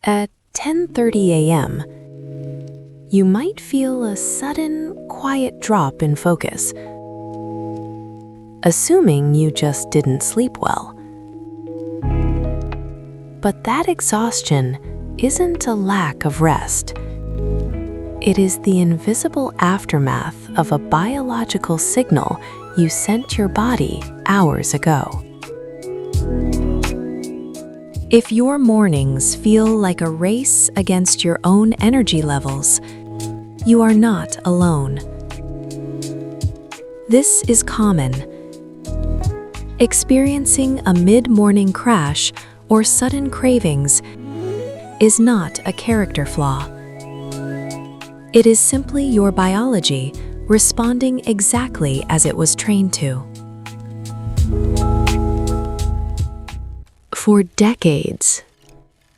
At 10:30 a.m., you might feel a sudden, quiet drop in focus, assuming you just didn't sleep well. But that exhaustion isn't a lack of rest. It is the invisible aftermath of a biological signal you sent your body hours ago. If your mornings feel like a race against your own energy levels, you are not alone. This is common. Experiencing a mid-morning crash or sudden cravings is not a character flaw. It is simply your biology responding exactly as it was trained to. For decades,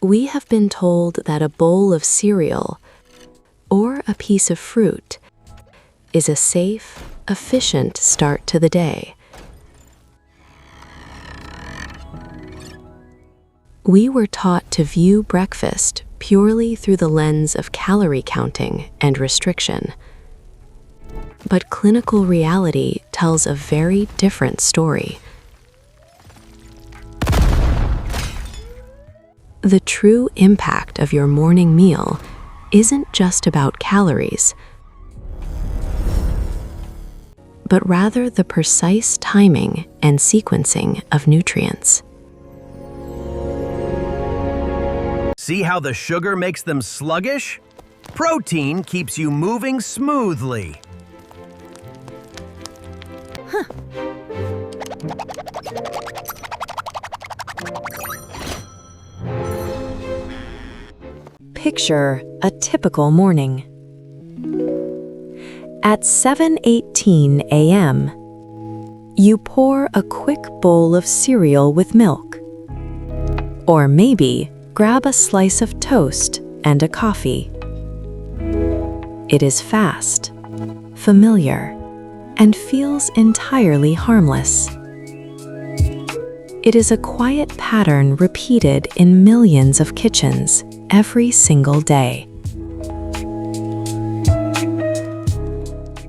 we have been told that a bowl of cereal or a piece of fruit is a safe, efficient start to the day. We were taught to view breakfast purely through the lens of calorie counting and restriction. But clinical reality tells a very different story. The true impact of your morning meal isn't just about calories, but rather the precise timing and sequencing of nutrients. See how the sugar makes them sluggish? Protein keeps you moving smoothly. Picture a typical morning. At 7:18 a.m., you pour a quick bowl of cereal with milk. Or maybe grab a slice of toast and a coffee. It is fast, familiar, and feels entirely harmless. It is a quiet pattern repeated in millions of kitchens every single day.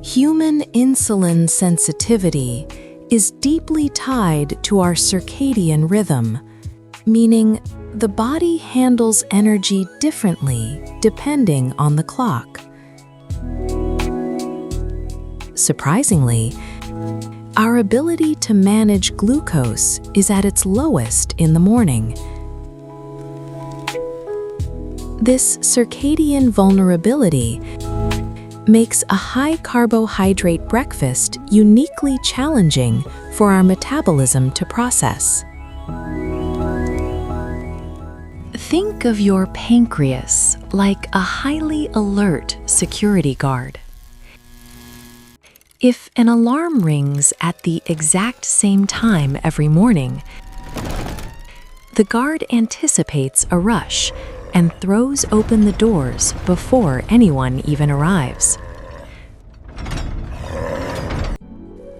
Human insulin sensitivity is deeply tied to our circadian rhythm, meaning the body handles energy differently depending on the clock. Surprisingly, our ability to manage glucose is at its lowest in the morning. This circadian vulnerability makes a high-carbohydrate breakfast uniquely challenging for our metabolism to process. Think of your pancreas like a highly alert security guard. If an alarm rings at the exact same time every morning, the guard anticipates a rush and throws open the doors before anyone even arrives.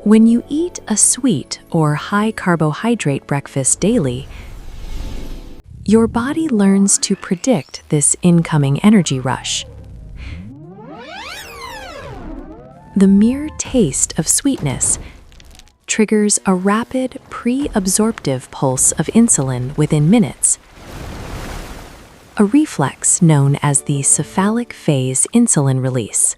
When you eat a sweet or high-carbohydrate breakfast daily, your body learns to predict this incoming energy rush. The mere taste of sweetness triggers a rapid pre-absorptive pulse of insulin within minutes, a reflex known as the cephalic phase insulin release.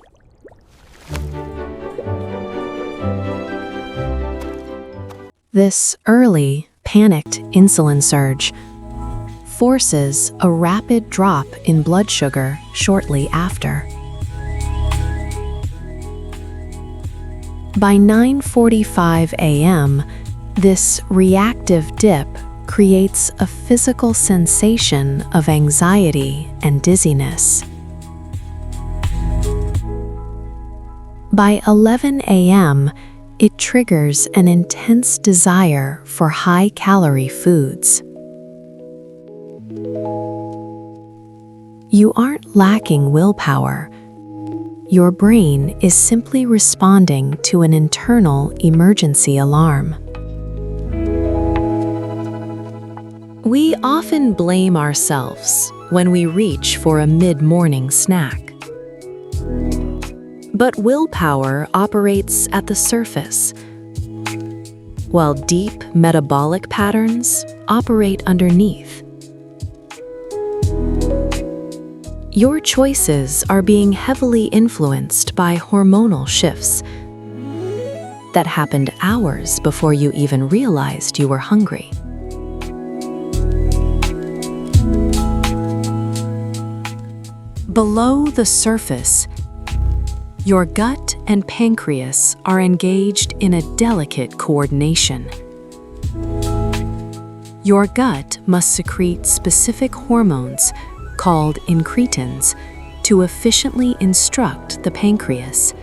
This early, panicked insulin surge forces a rapid drop in blood sugar shortly after. By 9:45 a.m., this reactive dip creates a physical sensation of anxiety and dizziness. By 11 a.m., it triggers an intense desire for high-calorie foods. You aren't lacking willpower. Your brain is simply responding to an internal emergency alarm. We often blame ourselves when we reach for a mid-morning snack. But willpower operates at the surface, while deep metabolic patterns operate underneath. Your choices are being heavily influenced by hormonal shifts that happened hours before you even realized you were hungry. Below the surface, your gut and pancreas are engaged in a delicate coordination. Your gut must secrete specific hormones called incretins to efficiently instruct the pancreas.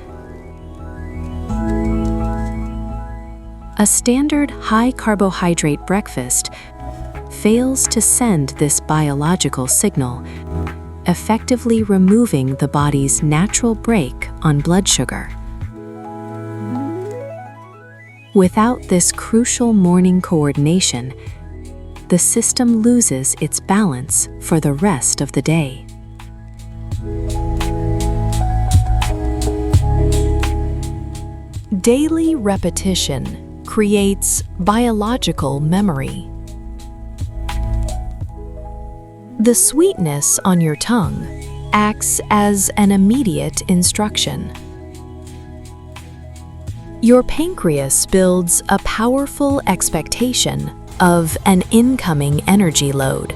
A standard high-carbohydrate breakfast fails to send this biological signal, effectively removing the body's natural brake on blood sugar. Without this crucial morning coordination, the system loses its balance for the rest of the day. Daily repetition creates biological memory. The sweetness on your tongue acts as an immediate instruction. Your pancreas builds a powerful expectation of an incoming energy load.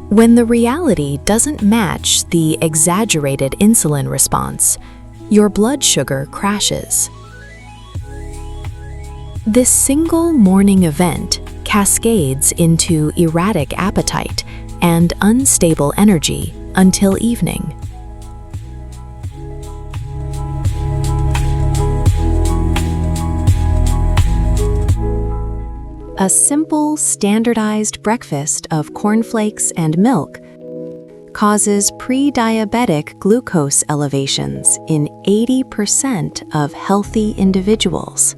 When the reality doesn't match the exaggerated insulin response, your blood sugar crashes. This single morning event cascades into erratic appetite and unstable energy until evening. A simple, standardized breakfast of cornflakes and milk causes pre-diabetic glucose elevations in 80% of healthy individuals.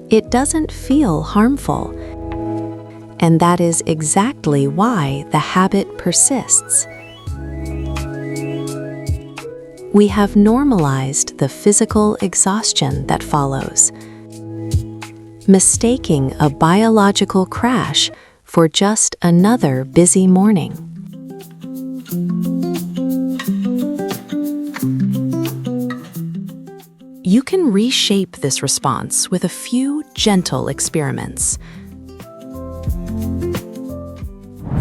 It doesn't feel harmful, and that is exactly why the habit persists. We have normalized the physical exhaustion that follows, mistaking a biological crash for just another busy morning. You can reshape this response with a few gentle experiments.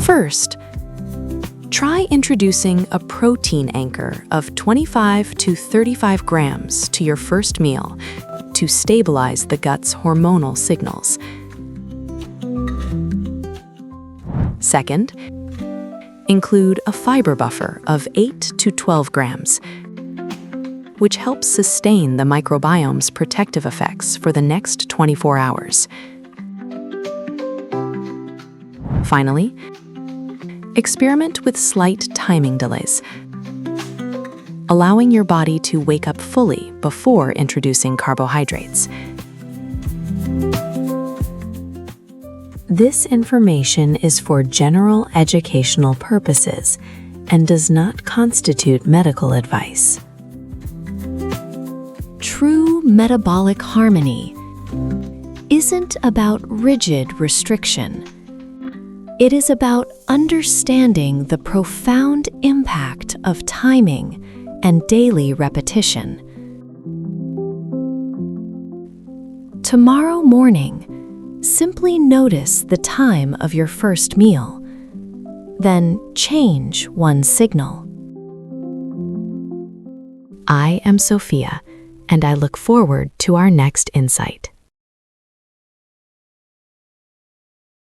First, try introducing a protein anchor of 25 to 35 grams to your first meal to stabilize the gut's hormonal signals. Second, include a fiber buffer of 8 to 12 grams, which helps sustain the microbiome's protective effects for the next 24 hours. Finally, experiment with slight timing delays, allowing your body to wake up fully before introducing carbohydrates. This information is for general educational purposes and does not constitute medical advice. True metabolic harmony isn't about rigid restriction. It is about understanding the profound impact of timing and daily repetition. Tomorrow morning, simply notice the time of your first meal, then change one signal. I am Sophia, and I look forward to our next insight.